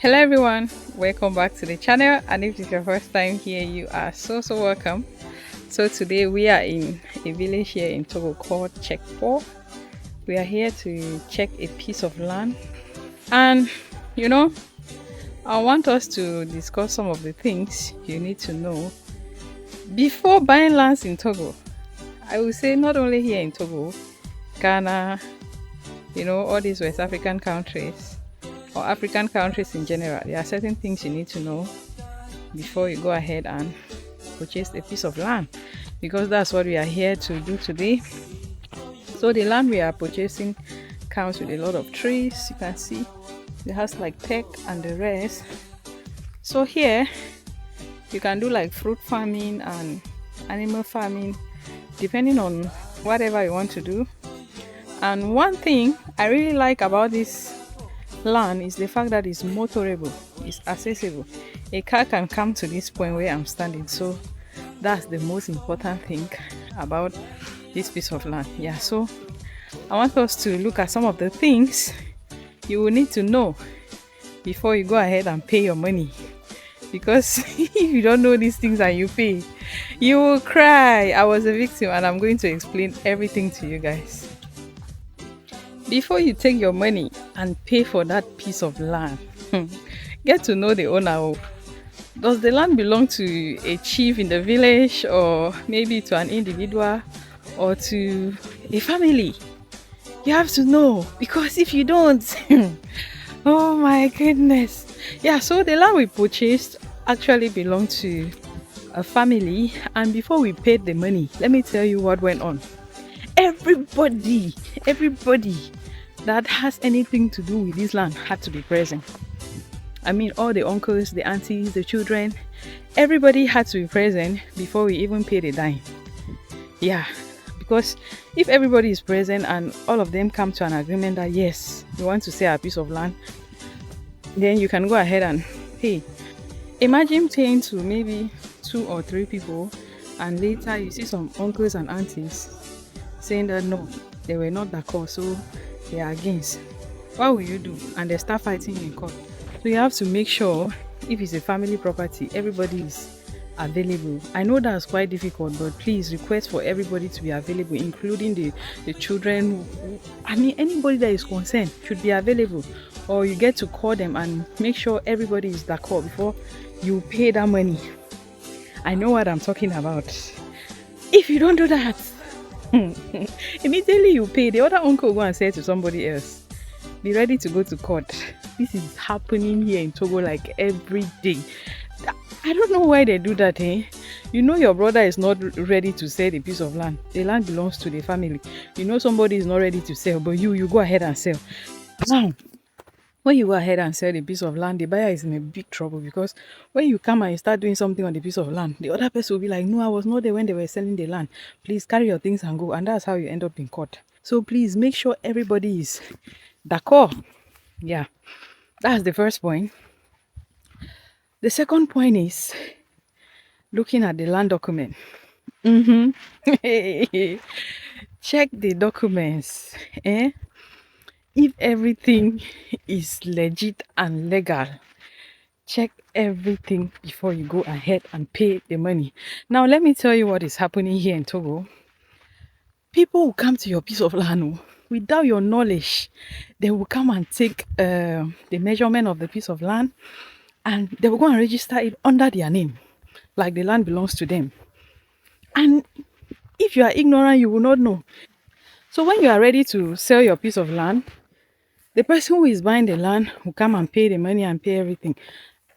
Hello everyone, welcome back to the channel, and if it's your first time here, you are so welcome. So today we are in a village here in Togo called Chekpo. We are here to check a piece of land, and you know I want us to discuss some of the things you need to know before buying lands in Togo. I will say not only here in Togo, Ghana, all these West African countries or African countries in general. There are certain things you need to know before you go ahead and purchase a piece of land, because that's what we are here to do today. So the land we are purchasing comes with a lot of trees. You can see it has like tech and the rest. So here you can do like fruit farming and animal farming depending on whatever you want to do. And one thing I really like about this land is the fact that it's motorable, it's accessible. A car can come to this point where I'm standing, so that's the most important thing about this piece of land. So I want us to look at some of the things you will need to know before you go ahead and pay your money, because if you don't know these things and you pay, you will cry. I was a victim, and I'm going to explain everything to you guys. Before you take your money and pay for that piece of land, get to know the owner. Does the land belong to a chief in the village, or maybe to an individual, or to a family? You have to know, because if you don't, oh my goodness. So the land we purchased actually belonged to a family, and before we paid the money, let me tell you what went on. Everybody that has anything to do with this land had to be present. I mean, all the uncles, the aunties, the children, everybody had to be present before we even paid a dime. Because if everybody is present and all of them come to an agreement that yes, we want to sell a piece of land, then you can go ahead and pay. Imagine paying to maybe 2 or 3 people, and later you see some uncles and aunties saying that no, they were not d'accord, so they are against. What will you do? And they start fighting in court. So you have to make sure, if it's a family property, everybody is available. I know that's quite difficult, but please request for everybody to be available, including the children. I mean, anybody that is concerned should be available, or you get to call them and make sure everybody is d'accord before you pay that money. I know what I'm talking about. If you don't do that, immediately you pay, the other uncle will go and say to somebody else, be ready to go to court. This is happening here in Togo like every day. I don't know why they do that. Your brother is not ready to sell a piece of land. The land belongs to the family. Somebody is not ready to sell, but you go ahead and sell. Now, when you go ahead and sell the piece of land, the buyer is in a big trouble, because when you come and you start doing something on the piece of land, the other person will be like, no, I was not there when they were selling the land. Please carry your things and go. And that's how you end up in court. So please make sure everybody is d'accord. That's the first point. The second point is looking at the land document. Check the documents. If everything is legit and legal, check everything before you go ahead and pay the money. Now, let me tell you what is happening here in Togo. People will come to your piece of land without your knowledge. They will come and take the measurement of the piece of land, and they will go and register it under their name, like the land belongs to them. And if you are ignorant, you will not know. So when you are ready to sell your piece of land, the person who is buying the land will come and pay the money and pay everything,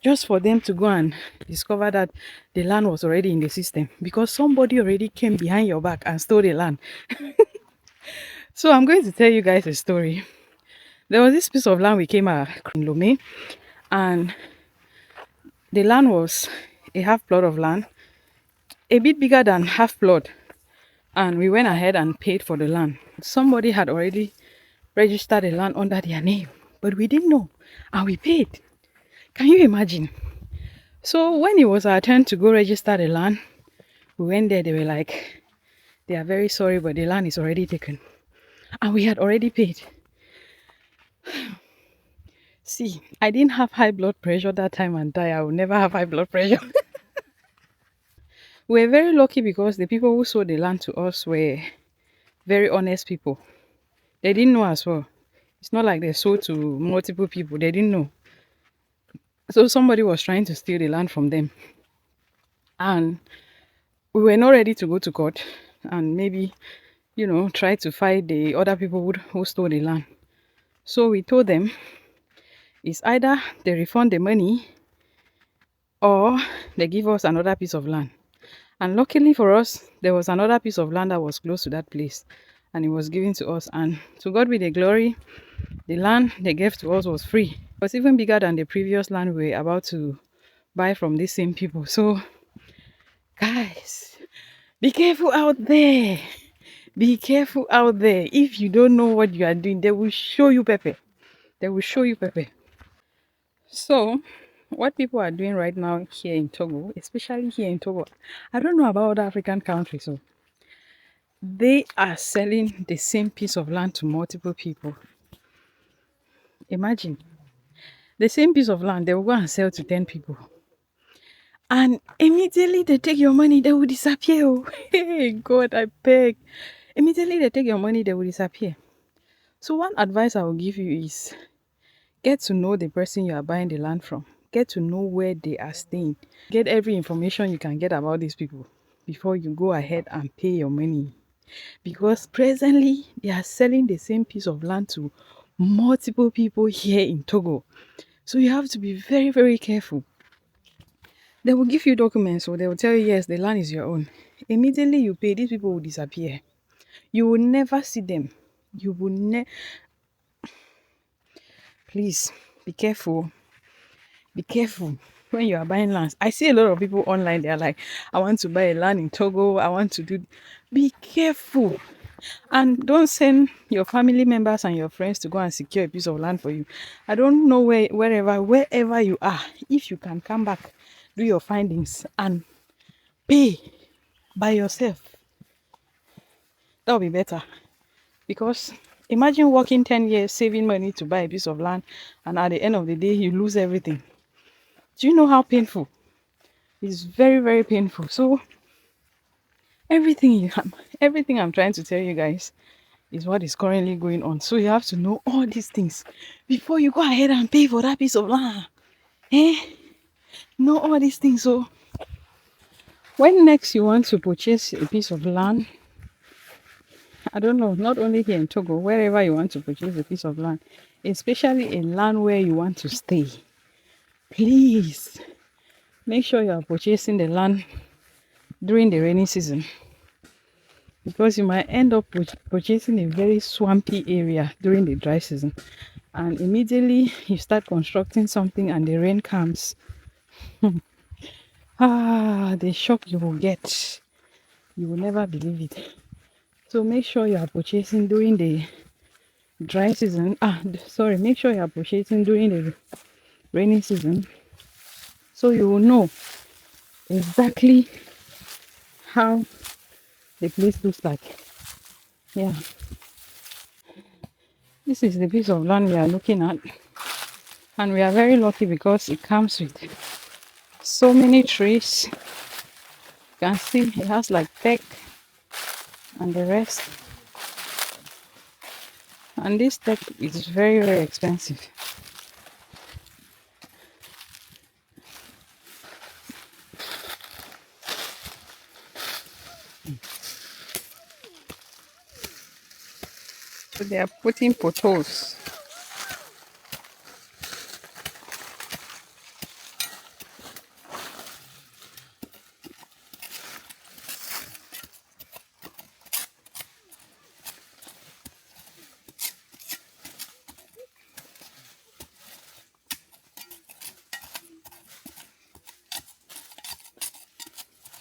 just for them to go and discover that the land was already in the system, because somebody already came behind your back and stole the land. So I'm going to tell you guys a story. There was this piece of land we came at in Lome, and the land was a half plot of land, a bit bigger than half plot, and we went ahead and paid for the land. Somebody had already registered the land under their name, but we didn't know, and we paid. Can you imagine? So when it was our turn to go register the land, we went there. They were like, they are very sorry, but the land is already taken, and we had already paid. See, I didn't have high blood pressure that time and die. I will never have high blood pressure. We're very lucky because the people who sold the land to us were very honest people. They didn't know as well. It's not like they sold to multiple people. They didn't know. So somebody was trying to steal the land from them. And we were not ready to go to court and maybe, try to fight the other people who stole the land. So we told them it's either they refund the money or they give us another piece of land. And luckily for us, there was another piece of land that was close to that place and it was given to us. And to God be the glory, the land they gave to us was free. It was even bigger than the previous land we were about to buy from these same people. So, guys, be careful out there. Be careful out there. If you don't know what you are doing, they will show you pepper. They will show you pepper. So, what people are doing right now here in Togo, especially here in Togo, I don't know about other African countries, so they are selling the same piece of land to multiple people. Imagine, the same piece of land, they will go and sell to 10 people. And immediately they take your money, they will disappear. Oh. Hey, God, I beg. Immediately they take your money, they will disappear. So one advice I will give you is, get to know the person you are buying the land from. Get to know where they are staying. Get every information you can get about these people before you go ahead and pay your money. Because presently, they are selling the same piece of land to multiple people here in Togo. So you have to be very, very careful. They will give you documents, so they will tell you, yes, the land is your own. Immediately you pay, these people will disappear. You will never see them. You will never... Please, be careful. Be careful when you are buying lands. I see a lot of people online, they are like, I want to buy a land in Togo. I want to do... Be careful. And don't send your family members and your friends to go and secure a piece of land for you. I don't know wherever you are, if you can come back, do your findings and pay by yourself, that will be better. Because imagine working 10 years saving money to buy a piece of land and at the end of the day you lose everything. Do you know how painful? It's very, very painful. So everything I'm trying to tell you guys is what is currently going on. So you have to know all these things before you go ahead and pay for that piece of land. Know all these things. So when next you want to purchase a piece of land, I don't know, not only here in Togo, wherever you want to purchase a piece of land, especially a land where you want to stay, please make sure you are purchasing the land during the rainy season, because you might end up purchasing a very swampy area during the dry season, and immediately you start constructing something and the rain comes. The shock you will get, you will never believe it. So make sure you are purchasing during the dry season. Make sure you are purchasing during the rainy season, so you will know exactly how the place looks like. Yeah, this is the piece of land we are looking at, and we are very lucky because it comes with so many trees. You can see it has like tech and the rest, and this tech is very, very expensive. So they are putting potholes.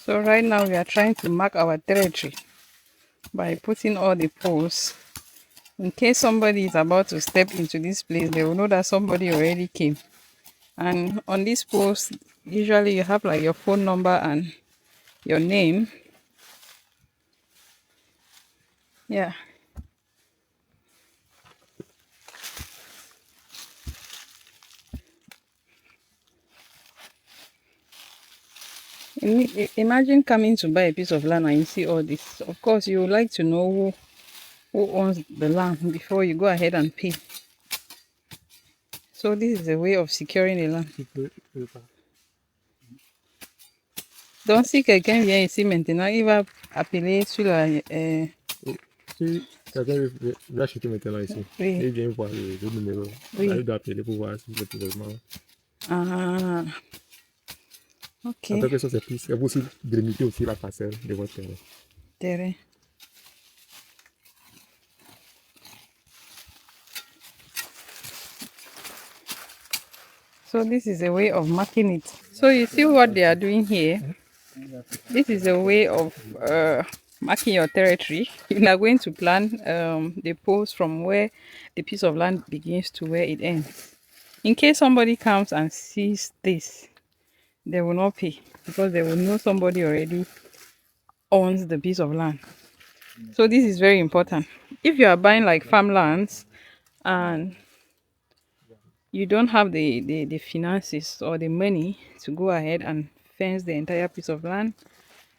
So right now we are trying to mark our territory by putting all the poles. In case somebody is about to step into this place, they will know that somebody already came. And on this post, usually you have like your phone number and your name. Yeah. Imagine coming to buy a piece of land and you see all this. Of course, you would like to know who owns the land before you go ahead and pay. So this is a way of securing a land. Don't see quelqu'un vient ici maintenant, il va appeler sur la... Si quelqu'un veut acheter maintenant ici, Oui. il vient voir le numéro. Oui. Il doit appeler pour voir si c'est vraiment. Ah, ok. En quelque sorte, c'est pour aussi délimiter aussi la parcelle de votre terrain. Terrain. So this is a way of marking it. So you see what they are doing here? This is a way of marking your territory. You are going to plan the post from where the piece of land begins to where it ends. In case somebody comes and sees this, they will not pay because they will know somebody already owns the piece of land. So this is very important. If you are buying like farmlands and you don't have the finances or the money to go ahead and fence the entire piece of land,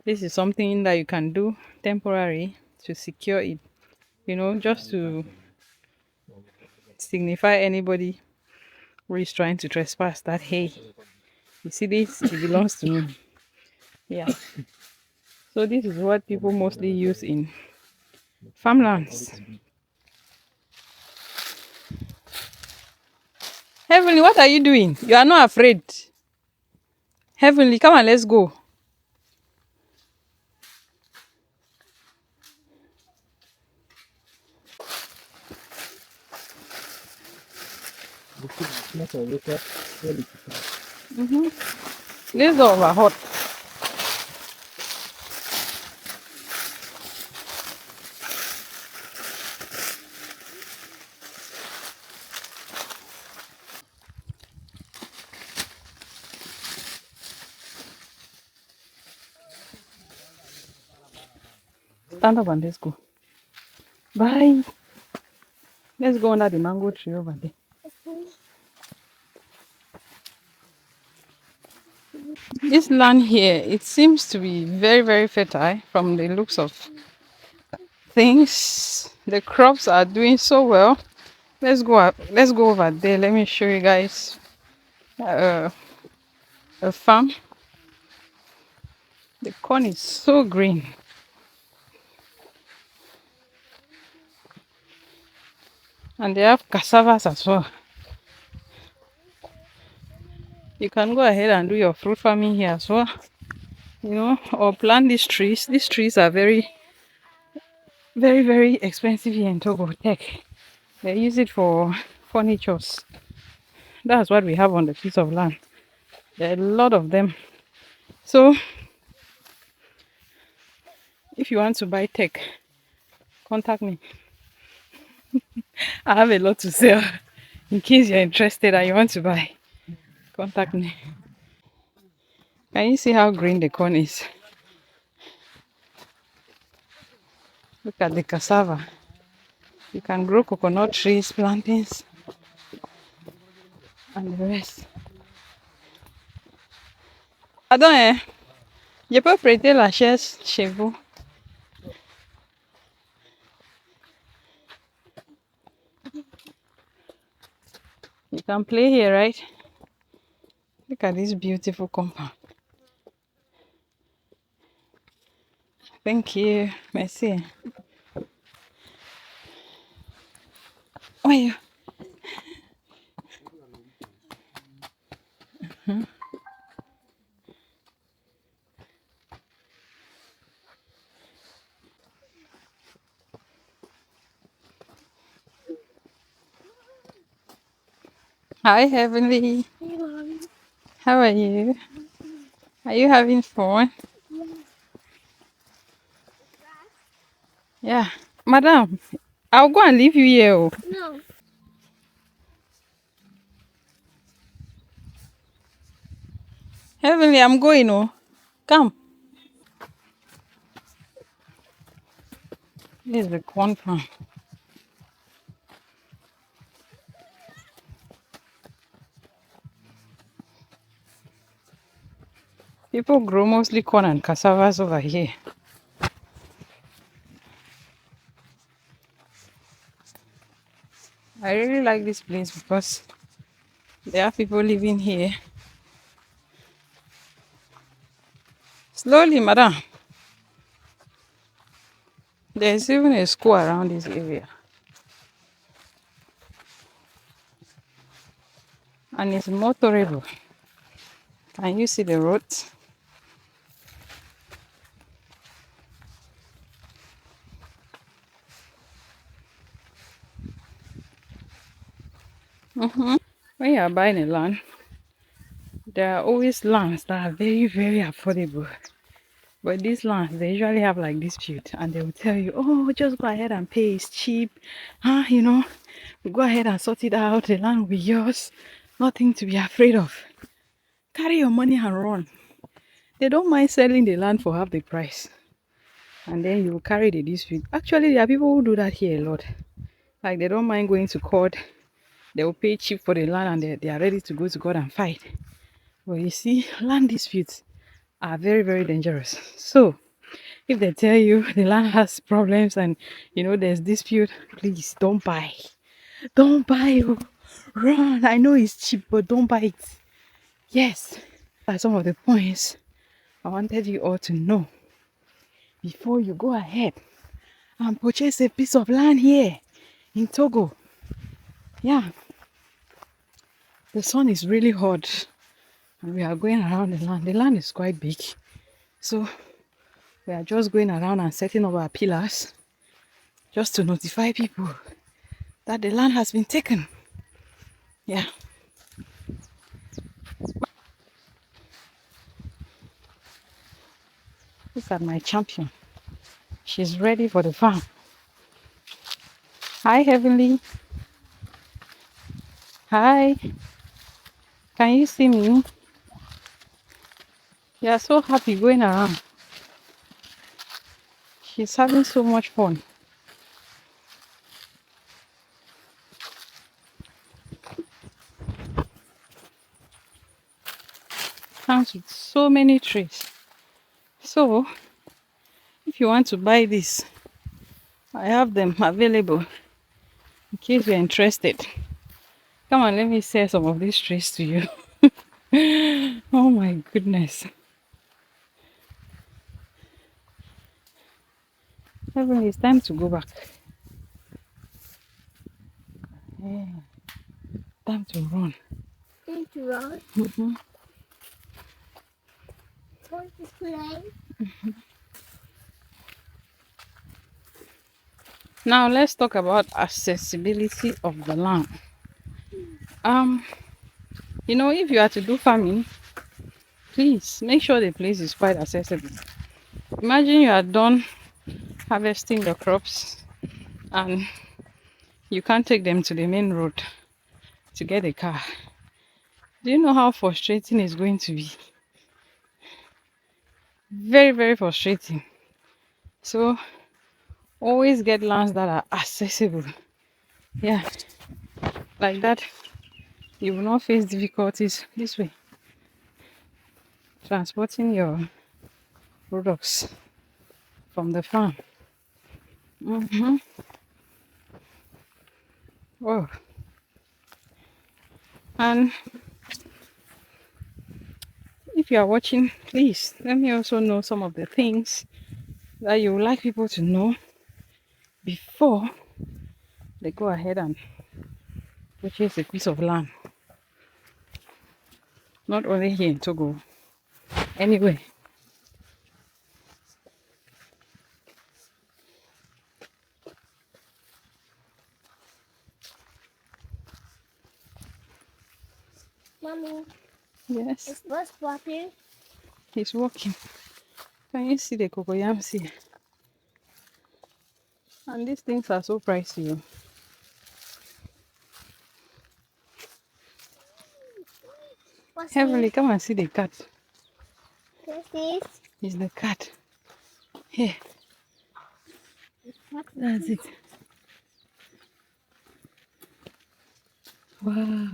this is something that you can do temporary to secure it, you know, just to signify anybody who is trying to trespass that, hey, you see this, it belongs to me. Yeah. So this is what people mostly use in farmlands. Heavenly, what are you doing? You are not afraid. Heavenly, come on, let's go. Let's go over hot. Stand up and let's go. Bye. Let's go under the mango tree over there. This land here, it seems to be very, very fertile from the looks of things. The crops are doing so well. Let's go up. Let's go over there. Let me show you guys a farm. The corn is so green. And they have cassavas as well. You can go ahead and do your fruit farming here as well. You know, or plant these trees. These trees are very, very, very expensive here in Togo. Tech. They use it for furnitures. That's what we have on the piece of land. There are a lot of them. So if you want to buy tech, contact me. I have a lot to sell. In case you're interested and you want to buy, contact me. Can you see how green the corn is? Look at the cassava. You can grow coconut trees, plantains, and the rest. Pardon, hein? Je peux prêter la chaise chez vous. You can play here, right? Look at this beautiful compound. Thank you. Merci. Oh, yeah. Hi, Heavenly. How are you? Are you having fun? Yeah. Madam, I'll go and leave you here. Oh. No. Heavenly, I'm going. Oh. Come. This is the corn farm. People grow mostly corn and cassavas over here. I really like this place because there are people living here. Slowly, madam. There's even a school around this area. And it's motorable. Can you see the roads? When you are buying a land, there are always lands that are very, very affordable. But these lands, they usually have like dispute, and they will tell you, oh, just go ahead and pay, it's cheap. You know, go ahead and sort it out, the land will be yours. Nothing to be afraid of. Carry your money and run. They don't mind selling the land for half the price. And then you will carry the dispute. Actually, there are people who do that here a lot. Like, they don't mind going to court. They will pay cheap for the land, and they are ready to go to court and fight. But you see, land disputes are very, very dangerous. So if they tell you the land has problems and there's dispute, please don't buy. Don't buy. Run. I know it's cheap, but don't buy it. Yes, that's some of the points I wanted you all to know before you go ahead and purchase a piece of land here in Togo. Yeah, the sun is really hot and we are going around the land. The land is quite big, so we are just going around and setting up our pillars just to notify people that the land has been taken. Yeah. Look at my champion. She's ready for the farm. Hi, Heavenly. Hi. Can you see me? You are so happy going around. She's having so much fun. Comes with so many trees. So, if you want to buy this, I have them available in case you're interested. Come on, let me sell some of these trees to you. Oh my goodness. Heavenly, it's time to go back. Yeah. Time to run. Time to run? Mm-hmm. Want to play? Now let's talk about accessibility of the land. If you are to do farming, please make sure the place is quite accessible. Imagine you are done harvesting the crops and you can't take them to the main road to get a car. Do you know how frustrating it's going to be? Very, very frustrating. So always get lands that are accessible. Yeah, like that you will not face difficulties this way transporting your products from the farm. Oh, and if you are watching, please let me also know some of the things that you would like people to know before they go ahead and purchase a piece of land. Not only here in Togo, anyway. Mommy, Yes, is bus walking? he's walking. Can you see the cocoyams here? And these things are so pricey. What's Heavenly, this? come and see the cat. What's this? It's the cat. Here, What? that's it. Wow,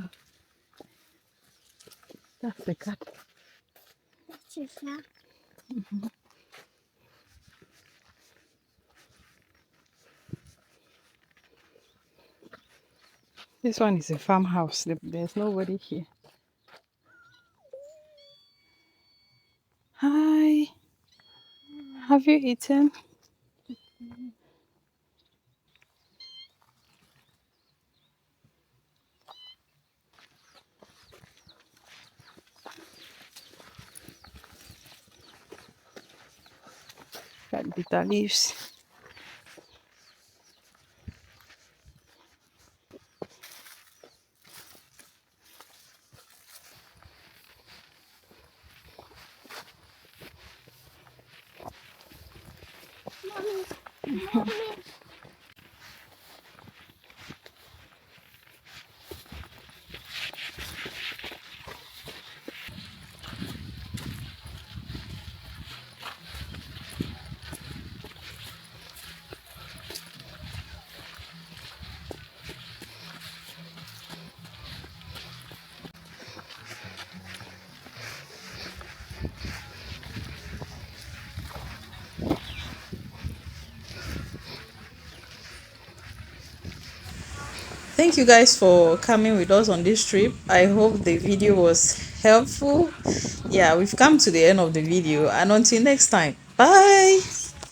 that's the cat. chicken. This one is a farmhouse. There's nobody here. Hi. Have you eaten? Got bitter leaves. Mommy. Thank you guys for coming with us on this trip. I hope the video was helpful. Yeah, we've come to the end of the video, and until next time, bye.